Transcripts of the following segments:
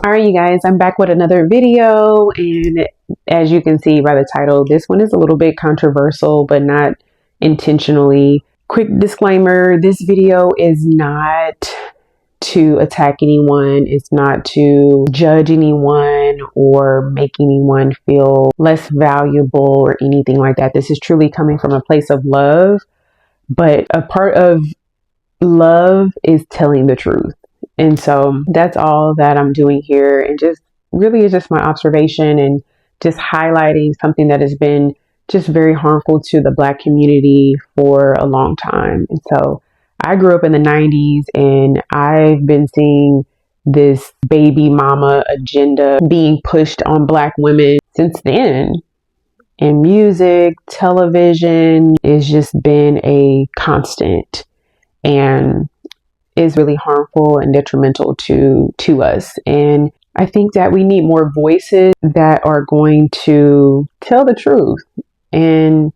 All right, you guys, I'm back with another video, and as you can see by the title, this one is a little bit controversial, but not intentionally. Quick disclaimer, this video is not to attack anyone. It's not to judge anyone or make anyone feel less valuable or anything like that. This is truly coming from a place of love, but a part of love is telling the truth. And so that's all that I'm doing here. And just really is just my observation and just highlighting something that has been just very harmful to the Black community for a long time. And so I grew up in the 90s, and I've been seeing this baby mama agenda being pushed on Black women since then. And music, television, has just been a constant, and is really harmful and detrimental to us. And I think that we need more voices that are going to tell the truth and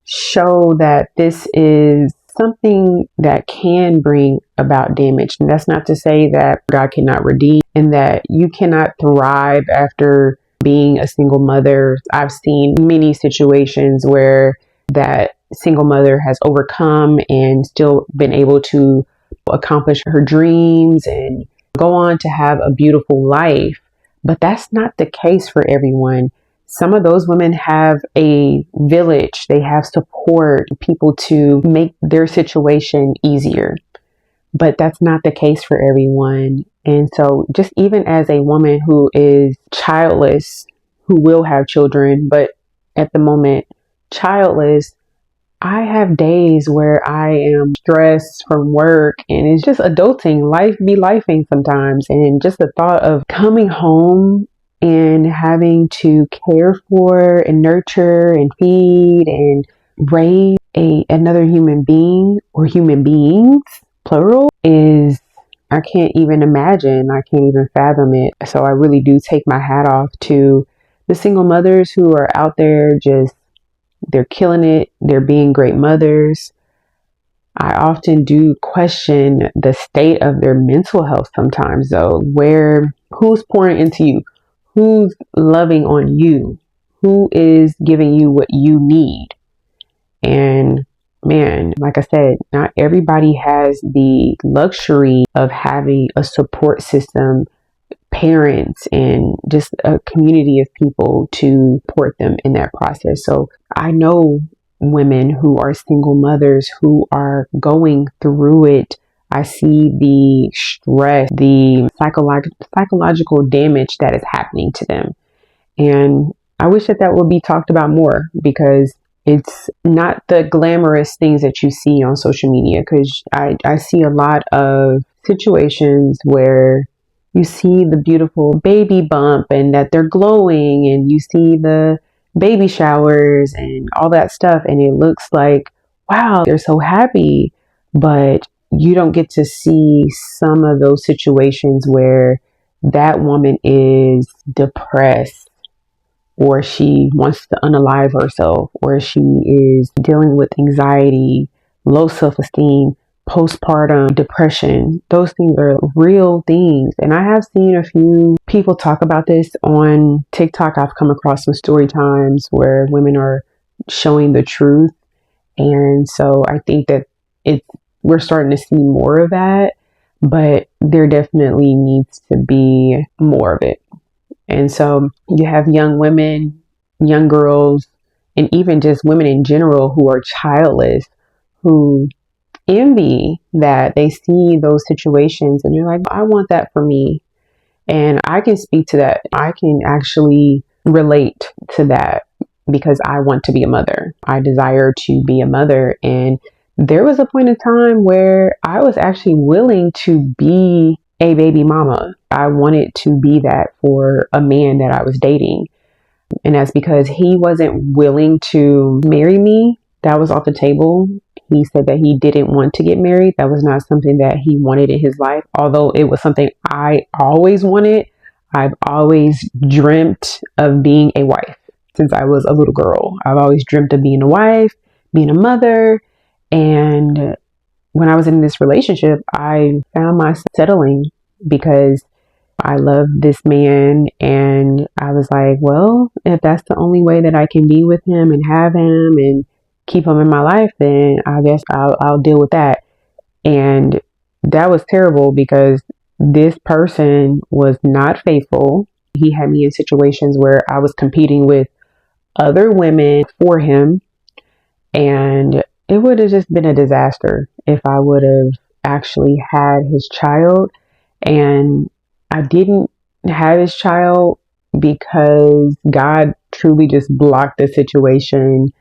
show that this is something that can bring about damage. And that's not to say that God cannot redeem and that you cannot thrive after being a single mother. I've seen many situations where that single mother has overcome and still been able to accomplish her dreams and go on to have a beautiful life. But that's not the case for everyone. Some of those women have a village. They have support, people to make their situation easier. But that's not the case for everyone. And so just even as a woman who is childless, who will have children, but at the moment childless, I have days where I am stressed from work, and it's just adulting. Life be lifing sometimes. And just the thought of coming home and having to care for and nurture and feed and raise another human being, or human beings, plural, is, I can't even imagine. I can't even fathom it. So I really do take my hat off to the single mothers who are out there just, they're killing it. They're being great mothers. I often do question the state of their mental health sometimes, though, who's pouring into you? Who's loving on you? Who is giving you what you need? And man, like I said, not everybody has the luxury of having a support system, parents, and just a community of people to support them in that process. So I know women who are single mothers who are going through it. I see the stress, the psychological damage that is happening to them. And I wish that would be talked about more, because it's not the glamorous things that you see on social media. Because I see a lot of situations where you see the beautiful baby bump and that they're glowing, and you see the baby showers and all that stuff, and it looks like, wow, they're so happy. But you don't get to see some of those situations where that woman is depressed, or she wants to unalive herself, or she is dealing with anxiety, low self-esteem, postpartum depression. Those things are real things. And I have seen a few people talk about this on TikTok. I've come across some story times where women are showing the truth. And so I think that we're starting to see more of that, but there definitely needs to be more of it. And so you have young women, young girls, and even just women in general who are childless, who envy that. They see those situations and you're like, I want that for me. And I can speak to that. I can actually relate to that, because I want to be a mother. I desire to be a mother. And there was a point in time where I was actually willing to be a baby mama. I wanted to be that for a man that I was dating. And that's because he wasn't willing to marry me. That was off the table. He said that he didn't want to get married. That was not something that he wanted in his life, although it was something I always wanted. I've always dreamt of being a wife since I was a little girl. I've always dreamt of being a wife, being a mother. And when I was in this relationship, I found myself settling because I love this man. And I was like, well, if that's the only way that I can be with him and have him and keep him in my life, then I guess I'll deal with that. And that was terrible because this person was not faithful. He had me in situations where I was competing with other women for him. And it would have just been a disaster if I would have actually had his child. And I didn't have his child because God truly just blocked the situation.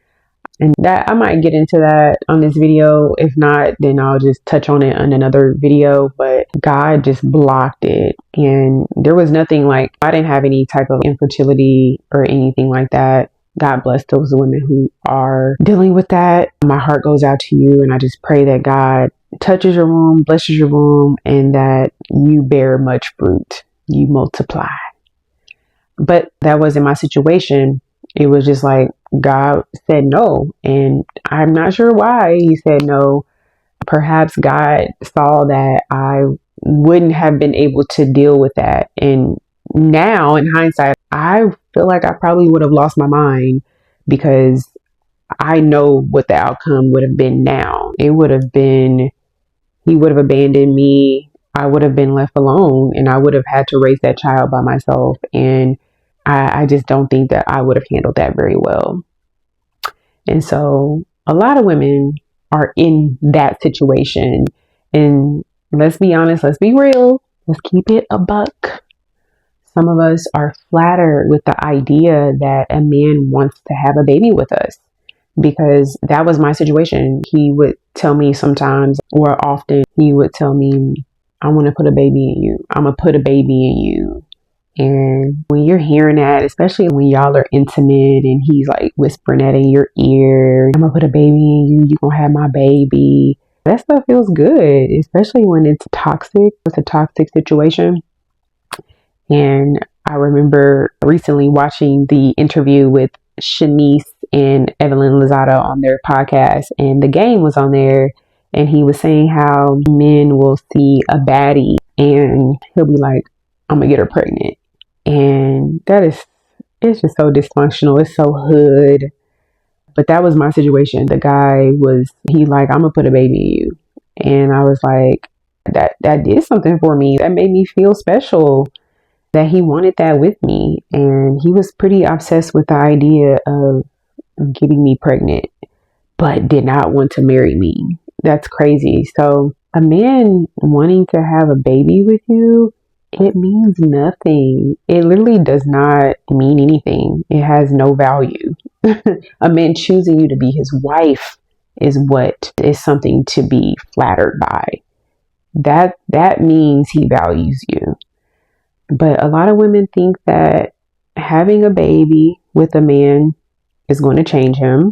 And that I might get into that on this video. If not, then I'll just touch on it on another video. But God just blocked it. And there was nothing like, I didn't have any type of infertility or anything like that. God bless those women who are dealing with that. My heart goes out to you. And I just pray that God touches your womb, blesses your womb, and that you bear much fruit. You multiply. But that wasn't my situation. It was just like God said no. And I'm not sure why he said no. Perhaps God saw that I wouldn't have been able to deal with that. And now in hindsight, I feel like I probably would have lost my mind because I know what the outcome would have been now. It would have been, he would have abandoned me. I would have been left alone and I would have had to raise that child by myself. And I just don't think that I would have handled that very well. And so a lot of women are in that situation. And let's be honest, let's be real, let's keep it a buck. Some of us are flattered with the idea that a man wants to have a baby with us, because that was my situation. He would tell me sometimes, or often, he would tell me, I want to put a baby in you. I'm going to put a baby in you. And when you're hearing that, especially when y'all are intimate and he's like whispering that in your ear, I'm gonna put a baby in you, you gonna have my baby. That stuff feels good, especially when it's toxic. It's a toxic situation. And I remember recently watching the interview with Shanice and Evelyn Lozada on their podcast, and the game was on there. And he was saying how men will see a baddie and he'll be like, I'm gonna get her pregnant. And it's just so dysfunctional. It's so hood. But that was my situation. The guy he like, I'm gonna put a baby in you. And I was like, that did something for me. That made me feel special that he wanted that with me. And he was pretty obsessed with the idea of getting me pregnant, but did not want to marry me. That's crazy. So a man wanting to have a baby with you, it means nothing. It literally does not mean anything. It has no value. A man choosing you to be his wife is what is something to be flattered by. That means he values you. But a lot of women think that having a baby with a man is going to change him.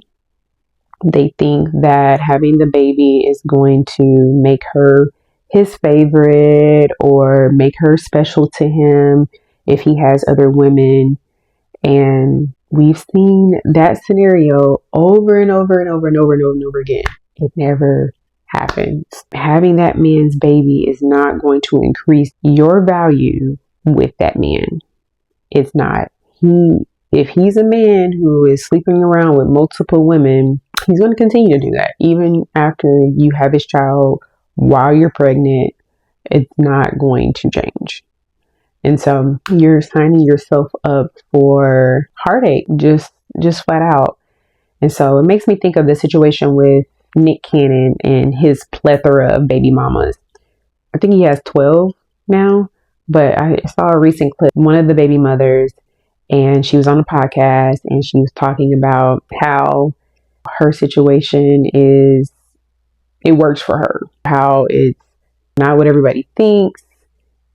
They think that having the baby is going to make her his favorite or make her special to him if he has other women. And we've seen that scenario over and over and over and over and over and over again. It never happens. Having that man's baby is not going to increase your value with that man. It's not. If he's a man who is sleeping around with multiple women, he's going to continue to do that. Even after you have his child, while you're pregnant, it's not going to change. And so you're signing yourself up for heartache, just flat out. And so it makes me think of the situation with Nick Cannon and his plethora of baby mamas. I think he has 12 now, but I saw a recent clip, one of the baby mothers, and she was on a podcast and she was talking about how her situation it works for her, how it's not what everybody thinks.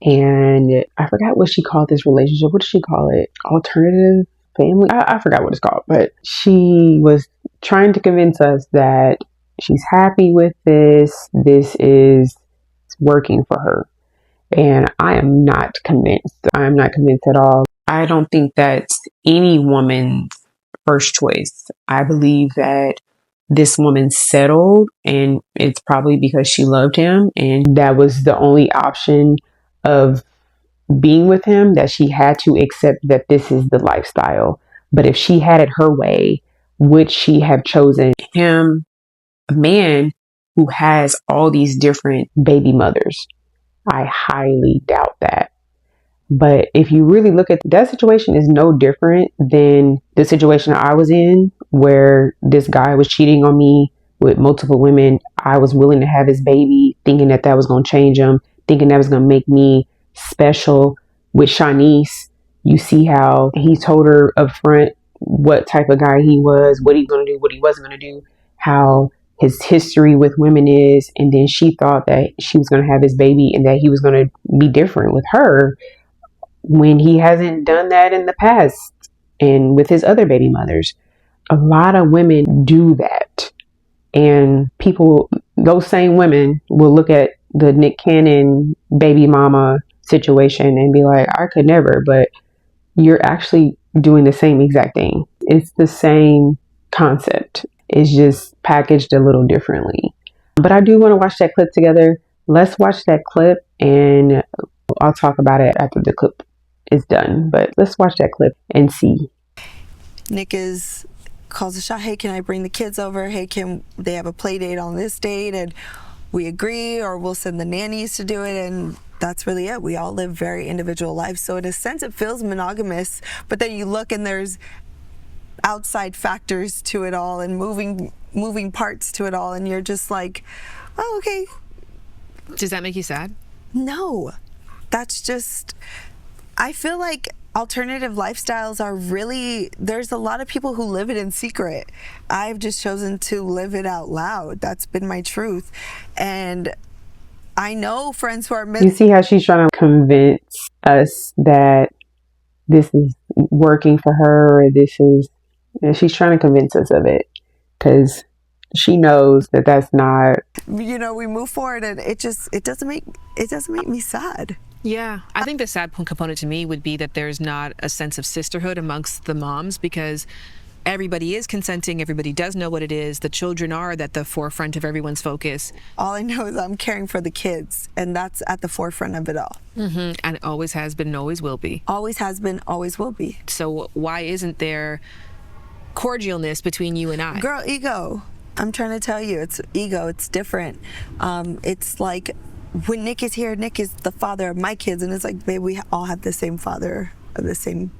And I forgot what she called this relationship. What did she call it? Alternative family? I forgot what it's called, but she was trying to convince us that she's happy with this. This is working for her. And I am not convinced. I'm not convinced at all. I don't think that's any woman's first choice. I believe that this woman settled, and it's probably because she loved him, and that was the only option of being with him that she had to accept that this is the lifestyle. But if she had it her way, would she have chosen him, a man who has all these different baby mothers? I highly doubt that. But if you really look at that situation, is no different than the situation I was in, where this guy was cheating on me with multiple women. I was willing to have his baby, thinking that that was going to change him, thinking that was going to make me special. With Shanice, you see how he told her up front what type of guy he was, what he was going to do, what he wasn't going to do, how his history with women is. And then she thought that she was going to have his baby and that he was going to be different with her, when he hasn't done that in the past and with his other baby mothers. A lot of women do that. And people, those same women will look at the Nick Cannon baby mama situation and be like, I could never. But you're actually doing the same exact thing. It's the same concept. It's just packaged a little differently. But I do want to watch that clip together. Let's watch that clip and I'll talk about it after the clip is done. But let's watch that clip and see. Nick calls the shot. Hey, can I bring the kids over? Hey, can they have a play date on this date? And we agree, or we'll send the nannies to do it. And that's really it. We all live very individual lives. So in a sense, it feels monogamous. But then you look and there's outside factors to it all and moving parts to it all. And you're just like, oh, okay. Does that make you sad? No. That's just, I feel like alternative lifestyles are really, there's a lot of people who live it in secret. I've just chosen to live it out loud. That's been my truth. And I know friends who are... You see how she's trying to convince us that this is working for her, or this is, she's trying to convince us of it, because she knows that that's not... You know, we move forward and it doesn't make me sad. Yeah, I think the sad component to me would be that there's not a sense of sisterhood amongst the moms, because everybody is consenting, everybody does know what it is, the children are at the forefront of everyone's focus. All I know is I'm caring for the kids, and that's at the forefront of it all. Mm-hmm. And it always has been and always will be. Always has been, always will be. So why isn't there cordialness between you and I? Girl, ego. I'm trying to tell you, it's ego, it's different. It's like, when Nick is here, Nick is the father of my kids, and it's like, babe, we all have the same father of the same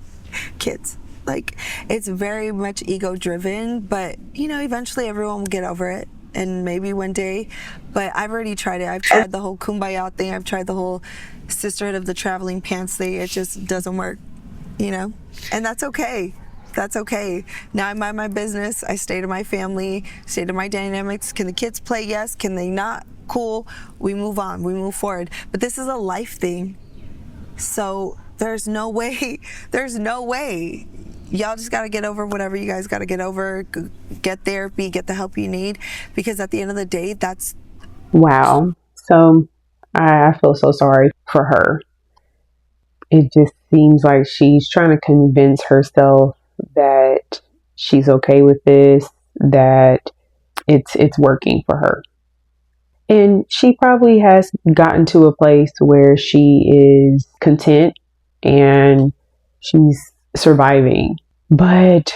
kids. Like, it's very much ego driven, but you know, eventually everyone will get over it, and maybe one day. But I've already tried it. I've tried the whole kumbaya thing. I've tried the whole sisterhood of the traveling pants thing. It just doesn't work, you know, and that's okay. That's okay. Now I mind my business. I stay to my family, stay to my dynamics. Can the kids play? Yes. Can they not? Cool. We move on. We move forward. But this is a life thing. So there's no way. There's no way. Y'all just got to get over whatever you guys got to get over. Get therapy. Get the help you need. Because at the end of the day, that's... Wow. So I feel so sorry for her. It just seems like she's trying to convince herself that she's okay with this, that it's working for her. And she probably has gotten to a place where she is content and she's surviving. But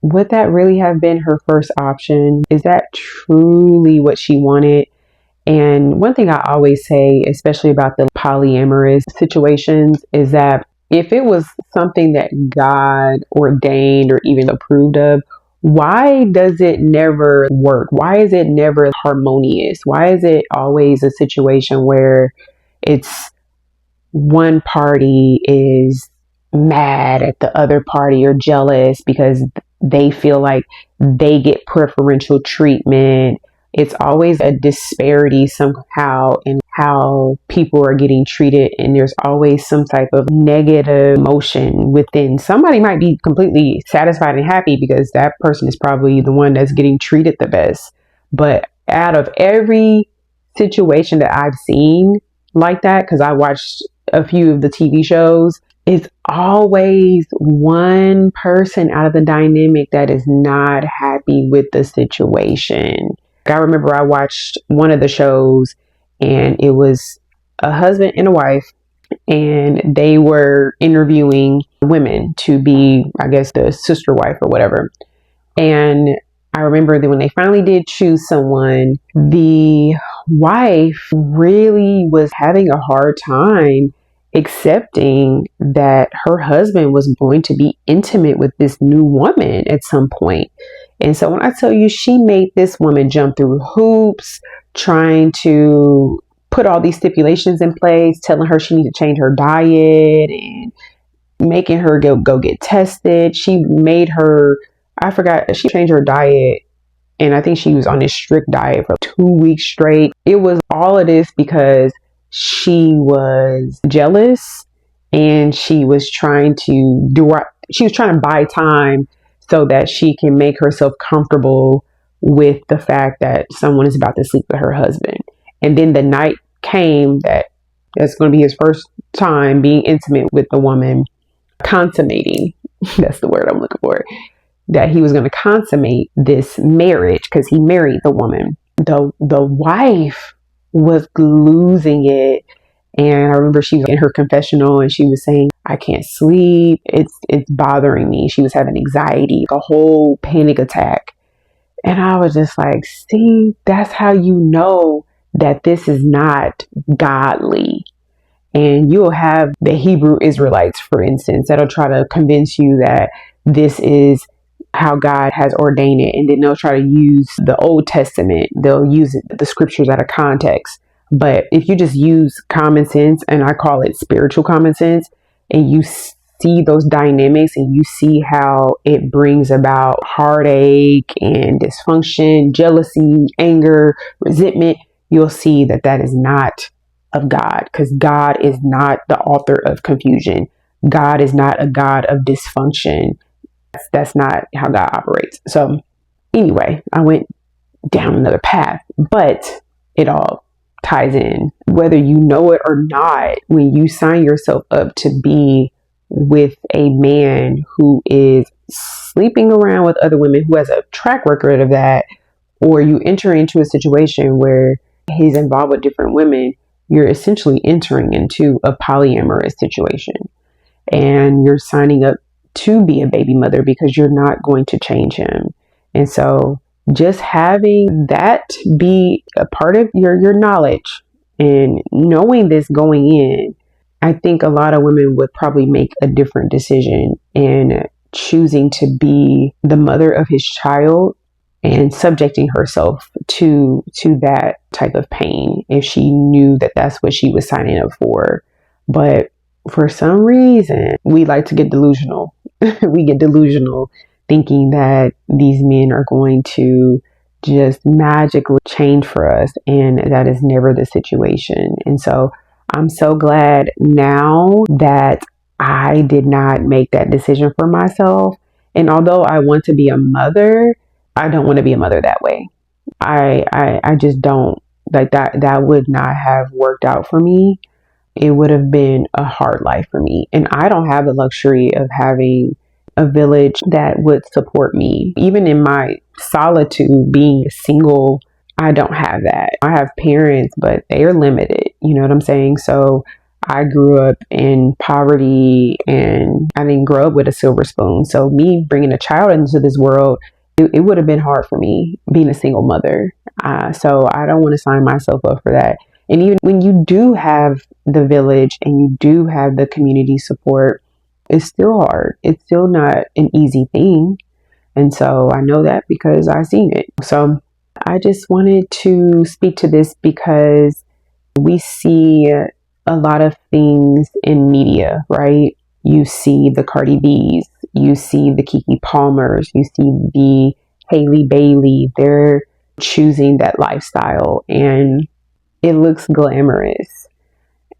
would that really have been her first option? Is that truly what she wanted? And one thing I always say, especially about the polyamorous situations, is that if it was something that God ordained or even approved of, why does it never work? Why is it never harmonious? Why is it always a situation where it's one party is mad at the other party or jealous because they feel like they get preferential treatment? It's always a disparity somehow in how people are getting treated, and there's always some type of negative emotion within. Somebody might be completely satisfied and happy because that person is probably the one that's getting treated the best. But out of every situation that I've seen like that, because I watched a few of the TV shows, it's always one person out of the dynamic that is not happy with the situation. I remember I watched one of the shows and it was a husband and a wife, and they were interviewing women to be, I guess, the sister wife or whatever. And I remember that when they finally did choose someone, the wife really was having a hard time accepting that her husband was going to be intimate with this new woman at some point. And so when I tell you, she made this woman jump through hoops, trying to put all these stipulations in place, telling her she needed to change her diet and making her go get tested. She made her, I forgot, she changed her diet, and I think she was on this strict diet for 2 weeks straight. It was all of this because she was jealous, and she was trying to she was trying to buy time so that she can make herself comfortable with the fact that someone is about to sleep with her husband. And then the night came that's going to be his first time being intimate with the woman, consummating. That's the word I'm looking for. That he was going to consummate this marriage because he married the woman. The wife was losing it. And I remember she was in her confessional and she was saying, I can't sleep. It's bothering me. She was having anxiety, a whole panic attack. And I was just like, see, that's how you know that this is not godly. And you'll have the Hebrew Israelites, for instance, that'll try to convince you that this is how God has ordained it. And then they'll try to use the Old Testament. They'll use the scriptures out of context. But if you just use common sense, and I call it spiritual common sense, and you see those dynamics and you see how it brings about heartache and dysfunction, jealousy, anger, resentment, you'll see that that is not of God, because God is not the author of confusion. God is not a God of dysfunction. That's not how God operates. So anyway, I went down another path, but it all ties in. Whether you know it or not, when you sign yourself up to be with a man who is sleeping around with other women, who has a track record of that, or you enter into a situation where he's involved with different women, you're essentially entering into a polyamorous situation, and you're signing up to be a baby mother because you're not going to change him. And so just having that be a part of your knowledge and knowing this going in, I think a lot of women would probably make a different decision in choosing to be the mother of his child and subjecting herself to that type of pain if she knew that that's what she was signing up for. But for some reason, we like to get delusional. We get delusional thinking that these men are going to just magically change for us, and that is never the situation. And so I'm so glad now that I did not make that decision for myself. And although I want to be a mother, I don't want to be a mother that way. I just don't. Like that would not have worked out for me. It would have been a hard life for me. And I don't have the luxury of having a village that would support me. Even in my solitude, being single, I don't have that. I have parents, but they are limited. You know what I'm saying? So I grew up in poverty and I didn't grow up with a silver spoon. So me bringing a child into this world, it would have been hard for me being a single mother. So I don't want to sign myself up for that. And even when you do have the village and you do have the community support, it's still hard. It's still not an easy thing. And so I know that because I've seen it. So I just wanted to speak to this because we see a lot of things in media, right? You see the Cardi B's, you see the Keke Palmers, you see the Haley Bailey. They're choosing that lifestyle and it looks glamorous.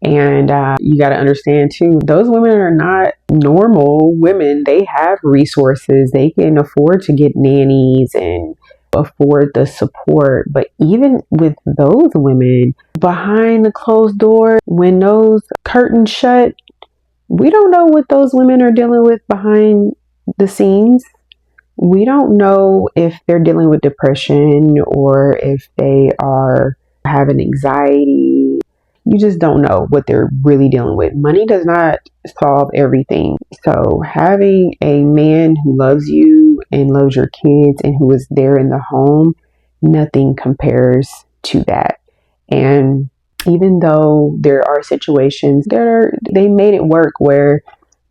And you got to understand too, those women are not normal women. They have resources. They can afford to get nannies and afford the support. But even with those women behind the closed door, when those curtains shut, we don't know what those women are dealing with behind the scenes. We don't know if they're dealing with depression or if they are having anxiety. you just don't know what they're really dealing with. Money does not solve everything. So having a man who loves you and loves your kids and who is there in the home, nothing compares to that. And even though there are situations they made it work where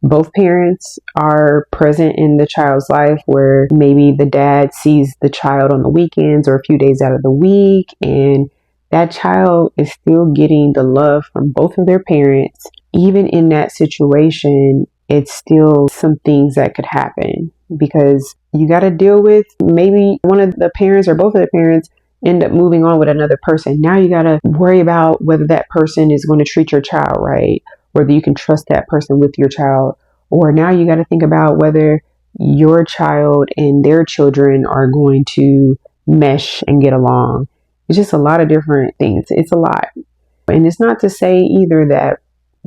both parents are present in the child's life, where maybe the dad sees the child on the weekends or a few days out of the week, and that child is still getting the love from both of their parents. Even in that situation, it's still some things that could happen, because you got to deal with maybe one of the parents or both of the parents end up moving on with another person. Now you got to worry about whether that person is going to treat your child right, whether you can trust that person with your child. Or now you got to think about whether your child and their children are going to mesh and get along. It's just a lot of different things. It's a lot. And it's not to say either that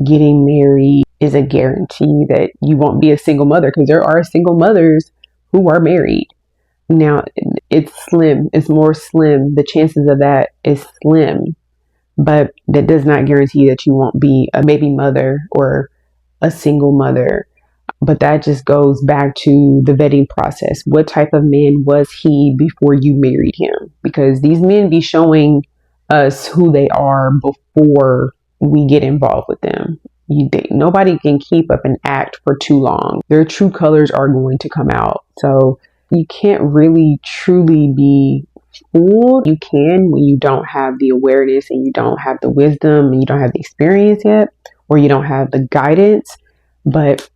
getting married is a guarantee that you won't be a single mother, because there are single mothers who are married. Now, it's slim. It's more slim. The chances of that is slim. But that does not guarantee that you won't be a baby mother or a single mother. But that just goes back to the vetting process. What type of man was he before you married him? Because these men be showing us who they are before we get involved with them. Nobody can keep up an act for too long. Their true colors are going to come out. So you can't really truly be fooled. You can when you don't have the awareness and you don't have the wisdom and you don't have the experience yet, or you don't have the guidance. But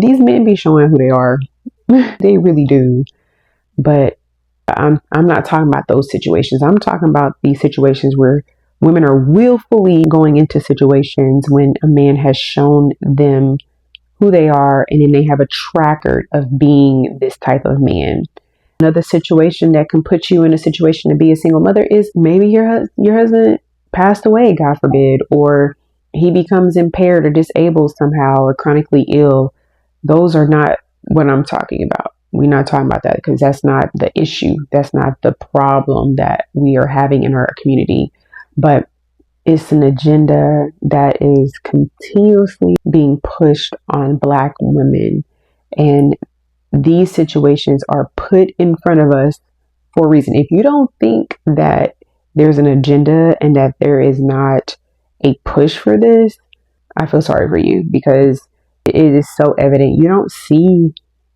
these men be showing who they are. They really do. But I'm not talking about those situations. I'm talking about these situations where women are willfully going into situations when a man has shown them who they are, and then they have a track record of being this type of man. Another situation that can put you in a situation to be a single mother is maybe your husband passed away, God forbid, or he becomes impaired or disabled somehow or chronically ill. Those are not what I'm talking about. We're not talking about that, because that's not the issue. That's not the problem that we are having in our community. But it's an agenda that is continuously being pushed on Black women. And these situations are put in front of us for a reason. If you don't think that there's an agenda and that there is not a push for this, I feel sorry for you, because it is so evident. You don't see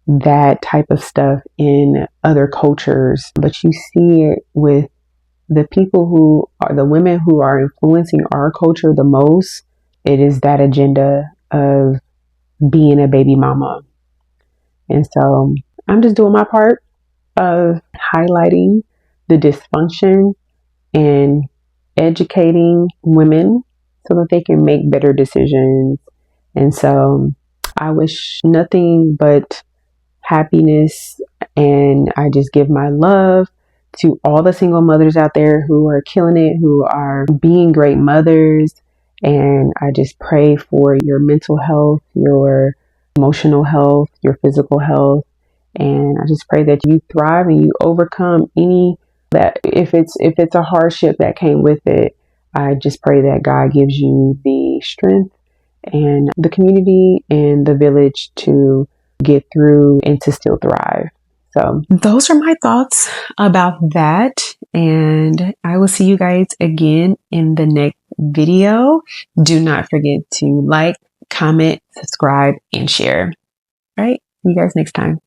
that type of stuff in other cultures, but you see it with the people who are the women who are influencing our culture the most. It is that agenda of being a baby mama. And so I'm just doing my part of highlighting the dysfunction and educating women so that they can make better decisions. And so I wish nothing but happiness, and I just give my love to all the single mothers out there who are killing it, who are being great mothers. And I just pray for your mental health, your emotional health, your physical health. And I just pray that you thrive and you overcome any that if it's a hardship that came with it. I just pray that God gives you the strength and the community and the village to get through and to still thrive. So those are my thoughts about that. And I will see you guys again in the next video. Do not forget to like, comment, subscribe, and share. All right. See you guys next time.